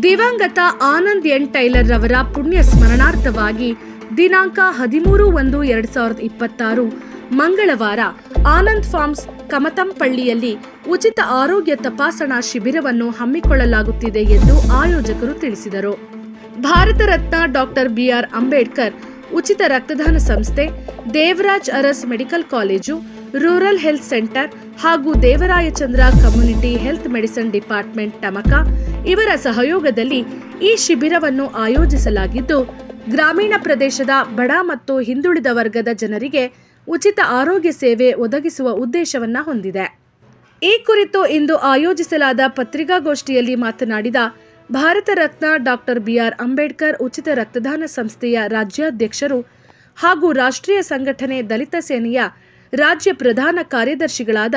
ದಿವಂಗತ Anand N tailor ರವರ ಪುಣ್ಯ ಸ್ಮರಣಾರ್ಥವಾಗಿ ದಿನಾಂಕ 13/1/2026 ಮಂಗಳವಾರ ಆನಂದ್ ಫಾರ್ಮ್ಸ್ ಕಮತಂಪಳ್ಳಿಯಲ್ಲಿ ಉಚಿತ ಆರೋಗ್ಯ ತಪಾಸಣಾ ಶಿಬಿರವನ್ನು ಹಮ್ಮಿಕೊಳ್ಳಲಾಗುತ್ತಿದೆ ಎಂದು ಆಯೋಜಕರು ತಿಳಿಸಿದರು. Bharat Ratna doctor B R. ಅಂಬೇಡ್ಕರ್ ಉಚಿತ ರಕ್ತದಾನ ಸಂಸ್ಥೆ, Devaraj Urs medical college, rural health centre ಹಾಗೂ Devarayachandra community health medicine department Tamaka ಇವರ ಸಹಯೋಗದಲ್ಲಿ ಈ ಶಿಬಿರವನ್ನು ಆಯೋಜಿಸಲಾಗಿದ್ದು, ಗ್ರಾಮೀಣ ಪ್ರದೇಶದ ಬಡ ಮತ್ತು ಹಿಂದುಳಿದ ವರ್ಗದ ಜನರಿಗೆ ಉಚಿತ ಆರೋಗ್ಯ ಸೇವೆ ಒದಗಿಸುವ ಉದ್ದೇಶವನ್ನು ಹೊಂದಿದೆ. ಈ ಕುರಿತು ಇಂದು ಆಯೋಜಿಸಲಾದ ಪತ್ರಿಕಾಗೋಷ್ಠಿಯಲ್ಲಿ ಮಾತನಾಡಿದ ಭಾರತ ರತ್ನ ಡಾಕ್ಟರ್ ಬಿ.ಆರ್. ಅಂಬೇಡ್ಕರ್ ಉಚಿತ ರಕ್ತದಾನ ಸಂಸ್ಥೆಯ ರಾಜ್ಯಾಧ್ಯಕ್ಷರು ಹಾಗೂ ರಾಷ್ಟ್ರೀಯ ಸಂಘಟನೆ ದಲಿತ ಸೇನೆಯ ರಾಜ್ಯ ಪ್ರಧಾನ ಕಾರ್ಯದರ್ಶಿಗಳಾದ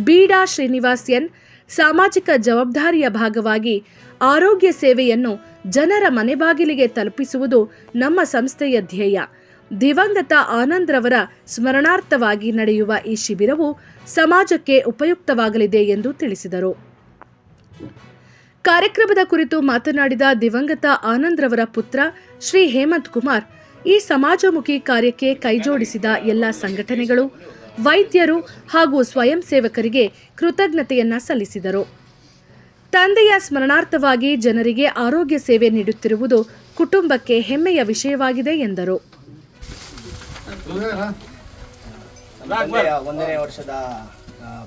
ಬೀಡಾ ಶ್ರೀನಿವಾಸ್ ಎನ್, ಸಾಮಾಜಿಕ ಜವಾಬ್ದಾರಿಯ ಭಾಗವಾಗಿ ಆರೋಗ್ಯ ಸೇವೆಯನ್ನು ಜನರ ಮನೆ ಬಾಗಿಲಿಗೆ ತಲುಪಿಸುವುದು ನಮ್ಮ ಸಂಸ್ಥೆಯ ಧ್ಯೇಯ. ದಿವಂಗತ ಆನಂದ್ ರವರ ಸ್ಮರಣಾರ್ಥವಾಗಿ ನಡೆಯುವ ಈ ಶಿಬಿರವು ಸಮಾಜಕ್ಕೆ ಉಪಯುಕ್ತವಾಗಲಿದೆ ಎಂದು ತಿಳಿಸಿದರು. ಕಾರ್ಯಕ್ರಮದ ಕುರಿತು ಮಾತನಾಡಿದ ದಿವಂಗತ ಆನಂದ್ ರವರ ಪುತ್ರ ಶ್ರೀ ಹೇಮಂತ್ ಕುಮಾರ್, ಈ ಸಮಾಜಮುಖಿ ಕಾರ್ಯಕ್ಕೆ ಕೈಜೋಡಿಸಿದ ಎಲ್ಲ ಸಂಘಟನೆಗಳು, ವೈದ್ಯರು ಹಾಗೂ ಸ್ವಯಂ ಸೇವಕರಿಗೆ ಕೃತಜ್ಞತೆಯನ್ನ ಸಲ್ಲಿಸಿದರು. ತಂದೆಯ ಸ್ಮರಣಾರ್ಥವಾಗಿ ಜನರಿಗೆ ಆರೋಗ್ಯ ಸೇವೆ ನೀಡುತ್ತಿರುವುದು ಕುಟುಂಬಕ್ಕೆ ಹೆಮ್ಮೆಯ ವಿಷಯವಾಗಿದೆ ಎಂದರು. 1ನೇ ವರ್ಷದ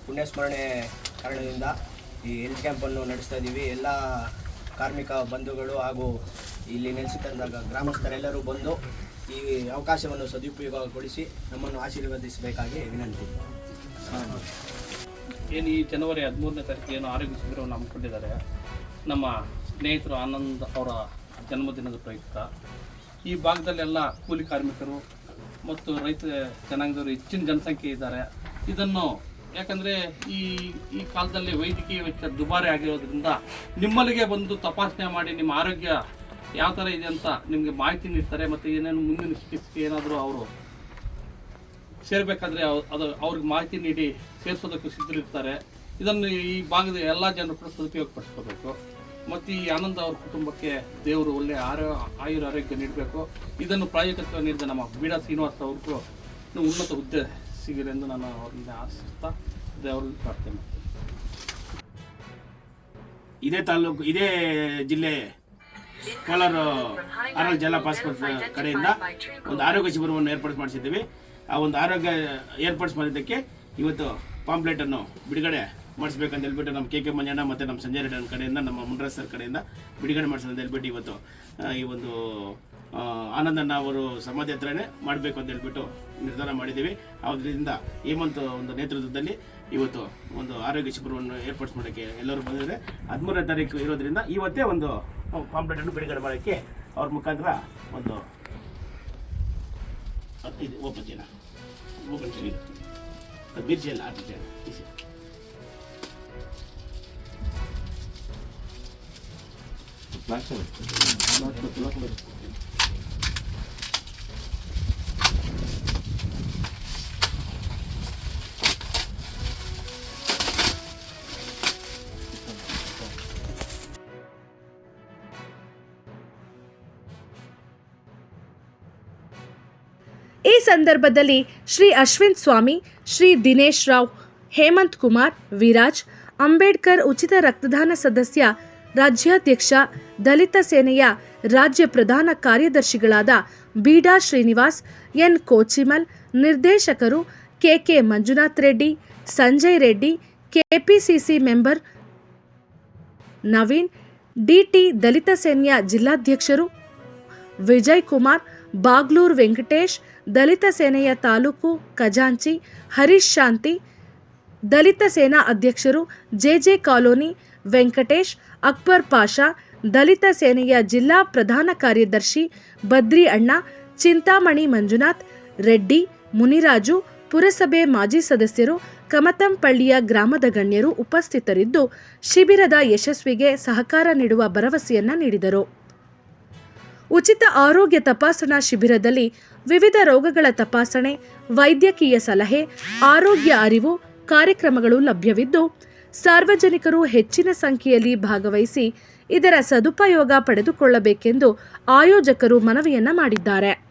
ಪುಣ್ಯಸ್ಮರಣೆ ಕಾರಣದಿಂದ ಈ ಹೆಲ್ತ್ ಕ್ಯಾಂಪನ್ನು ನಡೆಸ್ತಾ ಇದ್ದೀವಿ. ಎಲ್ಲ ಕಾರ್ಮಿಕ ಬಂಧುಗಳು ಹಾಗೂ ಇಲ್ಲಿ ನೆಲೆಸಿದ ಗ್ರಾಮಸ್ಥರೆಲ್ಲರೂ ಬಂದು ಈ ಅವಕಾಶವನ್ನು ಸದುಪಯೋಗಗೊಳಿಸಿ ನಮ್ಮನ್ನು ಆಶೀರ್ವದಿಸಬೇಕಾಗಿ ವಿನಂತಿ. ಏನು ಈ ಜನವರಿ 13ನೇ ತಾರೀಕು ಏನು ಆರೋಗ್ಯ ಶಿಬಿರವನ್ನು ಹಮ್ಮಿಕೊಂಡಿದ್ದಾರೆ, ನಮ್ಮ ಸ್ನೇಹಿತರು ಆನಂದ್ ಅವರ ಜನ್ಮದಿನದ ಪ್ರಯುಕ್ತ ಈ ಭಾಗದಲ್ಲೆಲ್ಲ ಕೂಲಿ ಕಾರ್ಮಿಕರು ಮತ್ತು ರೈತ ಜನಾಂಗದವರು ಹೆಚ್ಚಿನ ಜನಸಂಖ್ಯೆ ಇದ್ದಾರೆ. ಇದನ್ನು ಯಾಕಂದರೆ ಈ ಕಾಲದಲ್ಲಿ ವೈದ್ಯಕೀಯ ವೆಚ್ಚ ದುಬಾರಿ ಆಗಿರೋದ್ರಿಂದ ನಿಮ್ಮಲ್ಲಿಗೆ ಬಂದು ತಪಾಸಣೆ ಮಾಡಿ ನಿಮ್ಮ ಆರೋಗ್ಯ ಯಾವ ಥರ ಇದೆ ಅಂತ ನಿಮಗೆ ಮಾಹಿತಿ ನೀಡ್ತಾರೆ. ಮತ್ತು ಏನೇನು ಮುಂದಿನ ಚಿಕಿತ್ಸೆಗೆ ಏನಾದರೂ ಅವರು ಸೇರಬೇಕಾದ್ರೆ ಅದು ಅವ್ರಿಗೆ ಮಾಹಿತಿ ನೀಡಿ ಸೇರಿಸೋದಕ್ಕೂ ಸಿದ್ಧರಿರ್ತಾರೆ. ಇದನ್ನು ಈ ಭಾಗದ ಎಲ್ಲ ಜನರು ಕೂಡ ಸದುಪಯೋಗಪಡಿಸ್ಕೋಬೇಕು. ಮತ್ತು ಈ ಆನಂದ್ ಅವ್ರ ಕುಟುಂಬಕ್ಕೆ ದೇವರು ಒಳ್ಳೆಯ ಆರೋಗ್ಯ ನೀಡಬೇಕು. ಇದನ್ನು ಪ್ರಾಯೋಗಿಕತ್ವ ನೀಡಿದ ನಮ್ಮ ಬೀಡಾ ಶ್ರೀನಿವಾಸ್ ಅವ್ರಿಗೂ ಉನ್ನತ ಹುದ್ದೆ ಸಿಗಲೆಂದು ನಾನು ಅವ್ರನ್ನ ಆಶಿಸ್ತಾ ದೇವರಲ್ಲಿ ಪ್ರಾರ್ಥನೆ ಮಾಡ್ತೀನಿ. ಇದೇ ತಾಲೂಕು, ಇದೇ ಜಿಲ್ಲೆ ಕೋಲಾರ ಆರೋಗ್ಯ ಜಿಲ್ಲಾ ಪಾಸ್ಪೋರ್ಟ್ ಕಡೆಯಿಂದ ಒಂದು ಆರೋಗ್ಯ ಶಿಬಿರವನ್ನು ಏರ್ಪಾಡು ಮಾಡಿಸಿದ್ದೀವಿ. ಆ ಒಂದು ಆರೋಗ್ಯ ಏರ್ಪಾಡು ಮಾಡಿದ್ದಕ್ಕೆ ಇವತ್ತು ಪಾಂಪ್ಲೆಟನ್ನು ಬಿಡುಗಡೆ ಮಾಡಿಸ್ಬೇಕಂತ ಹೇಳ್ಬಿಟ್ಟು ನಮ್ಮ ಕೆ ಮಂಜಣ್ಣ ಮತ್ತು ನಮ್ಮ ಸಂಜಯ್ ರೆಡ್ಡಿ ಕಡೆಯಿಂದ, ನಮ್ಮ ಮುನ್ರಾಜ್ ಸರ್ ಕಡೆಯಿಂದ ಬಿಡುಗಡೆ ಮಾಡಿಸೋದು ಹೇಳ್ಬಿಟ್ಟು ಇವತ್ತು ಈ ಒಂದು ಆನಂದನ್ನ ಅವರು ಸಮಾಧಿ ಹತ್ರನೇ ಮಾಡಬೇಕು ಅಂತ ಹೇಳ್ಬಿಟ್ಟು ನಿರ್ಧಾರ ಮಾಡಿದ್ದೀವಿ. ಆದ್ದರಿಂದ ಹೇಮಂತ್ ಒಂದು ನೇತೃತ್ವದಲ್ಲಿ ಇವತ್ತು ಒಂದು ಆರೋಗ್ಯ ಶಿಬಿರವನ್ನು ಏರ್ಪಾಡು ಮಾಡೋಕ್ಕೆ ಎಲ್ಲರೂ ಬಂದಿದ್ದಾರೆ. 13ನೇ ತಾರೀಕು ಇರೋದ್ರಿಂದ ಇವತ್ತೇ ಒಂದು ಪಾಂಪ್ಲೆಟನ್ನು ಬಿಡುಗಡೆ ಮಾಡೋಕ್ಕೆ ಅವ್ರ ಮುಖಾಂತರ ಒಂದು ಇದು ಓಪನ್ ಚೀಲ ಬೀರ್ಚೆಲ್ಲ ಆರ್ಟಿಸಿ ಈ ಸಂದರ್ಭದಲ್ಲಿ ಶ್ರೀ ಅಶ್ವಿನ್ ಸ್ವಾಮಿ, ಶ್ರೀ ದಿನೇಶ್ ರಾವ್, ಹೇಮಂತ್ ಕುಮಾರ್, ವಿರಾಜ್, ಅಂಬೇಡ್ಕರ್ ಉಚಿತ ರಕ್ತದಾನ ಸದಸ್ಯ ರಾಜ್ಯಾಧ್ಯಕ್ಷ, ದಲಿತ ಸೇನೆಯ ರಾಜ್ಯ ಪ್ರಧಾನ ಕಾರ್ಯದರ್ಶಿಗಳಾದ ಬೀಡಾ ಶ್ರೀನಿವಾಸ್ ಎನ್, ಕೋಚಿಮಲ್, ನಿರ್ದೇಶಕರು K Manjunath Reddy, Sanjay Reddy, KPCC member Naveen, DT ದಲಿತ ಸೇನೆಯ ಜಿಲ್ಲಾಧ್ಯಕ್ಷರು ವಿಜಯ್ ಕುಮಾರ್, ಬಾಗ್ಲೂರ್ ವೆಂಕಟೇಶ್, ದಲಿತ ಸೇನೆಯ ತಾಲೂಕು ಖಜಾಂಚಿ ಹರೀಶ್ ಶಾಂತಿ, ದಲಿತ ಸೇನಾ ಅಧ್ಯಕ್ಷರು ಜೆ ಕಾಲೋನಿ ವೆಂಕಟೇಶ್, ಅಕ್ಬರ್ ಪಾಷಾ, ದಲಿತ ಸೇನೆಯ ಜಿಲ್ಲಾ ಪ್ರಧಾನ ಕಾರ್ಯದರ್ಶಿ ಬದ್ರಿ ಅಣ್ಣ, ಚಿಂತಾಮಣಿ ಮಂಜುನಾಥ್ ರೆಡ್ಡಿ, ಮುನಿರಾಜು, ಪುರಸಭೆ ಮಾಜಿ ಸದಸ್ಯರು, ಕಮತಂಪಳ್ಳಿಯ ಗ್ರಾಮದ ಗಣ್ಯರು ಉಪಸ್ಥಿತರಿದ್ದು ಶಿಬಿರದ ಯಶಸ್ವಿಗೆ ಸಹಕಾರ ನೀಡುವ ಭರವಸೆಯನ್ನ ನೀಡಿದರು. ಉಚಿತ ಆರೋಗ್ಯ ತಪಾಸಣಾ ಶಿಬಿರದಲ್ಲಿ ವಿವಿಧ ರೋಗಗಳ ತಪಾಸಣೆ, ವೈದ್ಯಕೀಯ ಸಲಹೆ, ಆರೋಗ್ಯ ಅರಿವು ಕಾರ್ಯಕ್ರಮಗಳು ಲಭ್ಯವಿದ್ದು ಸಾರ್ವಜನಿಕರು ಹೆಚ್ಚಿನ ಸಂಖ್ಯೆಯಲ್ಲಿ ಭಾಗವಹಿಸಿ ಇದರ ಸದುಪಯೋಗ ಪಡೆದುಕೊಳ್ಳಬೇಕೆಂದು ಆಯೋಜಕರು ಮನವಿಯನ್ನ ಮಾಡಿದ್ದಾರೆ.